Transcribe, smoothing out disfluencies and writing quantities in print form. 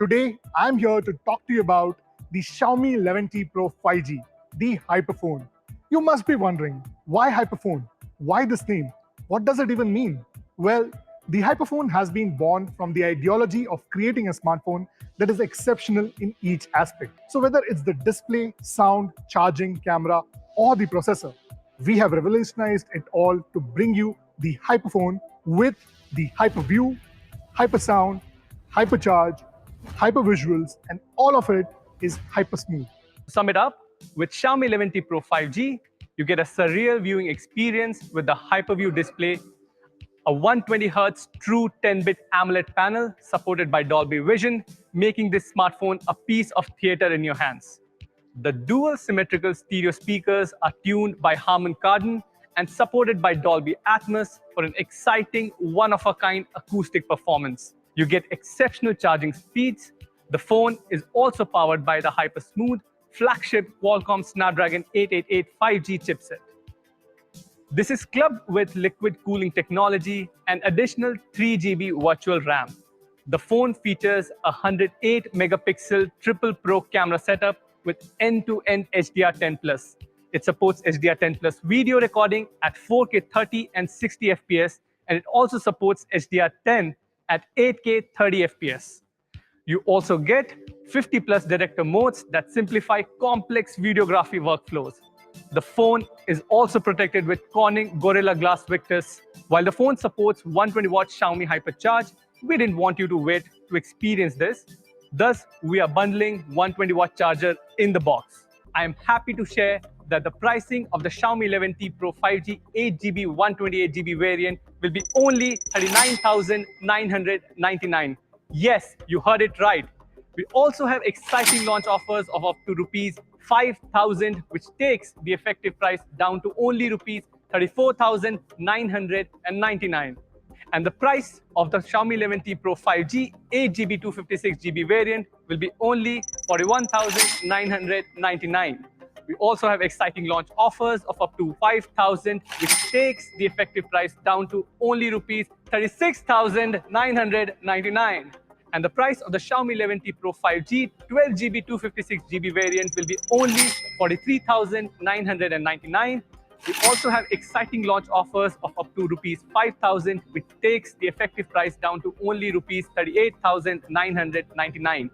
Today, I'm here to talk to you about the Xiaomi 11T Pro 5G, the Hyperphone. You must be wondering, why Hyperphone? Why this name? What does it even mean? Well, the Hyperphone has been born from the ideology of creating a smartphone that is exceptional in each aspect. So whether it's the display, sound, charging, camera, or the processor, we have revolutionized it all to bring you the Hyperphone with the Hyperview, Hypersound, Hypercharge, Hypervisuals, and all of it is hyper smooth. To sum it up, with Xiaomi 11T Pro 5G, you get a surreal viewing experience with the Hyperview display, a 120Hz true 10-bit AMOLED panel supported by Dolby Vision, making this smartphone a piece of theater in your hands. The dual symmetrical stereo speakers are tuned by Harman Kardon and supported by Dolby Atmos for an exciting, one-of-a-kind acoustic performance. You get exceptional charging speeds. The phone is also powered by the hyper-smooth flagship Qualcomm Snapdragon 888 5G chipset. This is clubbed with liquid cooling technology and additional 3GB virtual RAM. The phone features a 108-megapixel triple pro camera setup with end-to-end HDR10+. It supports HDR10+ video recording at 4K 30 and 60 FPS, and it also supports HDR10 at 8K 30 FPS. You also get 50+ director modes that simplify complex videography workflows. The phone is also protected with Corning Gorilla Glass Victus. While the phone supports 120-watt Xiaomi Hypercharge, we didn't want you to wait to experience this. Thus, we are bundling 120-watt charger in the box. I am happy to share that the pricing of the Xiaomi 11T Pro 5G 8GB 128GB variant will be only 39,999. Yes, you heard it right. We also have exciting launch offers of up to rupees 5,000, which takes the effective price down to only rupees 34,999. And the price of the Xiaomi 11T Pro 5G 8GB 256GB variant will be only 41,999. We also have exciting launch offers of up to 5,000, which takes the effective price down to only rupees 36,999. And the price of the Xiaomi 11T Pro 5G 12GB 256GB variant will be only 43,999. We also have exciting launch offers of up to rupees 5,000, which takes the effective price down to only rupees 38,999.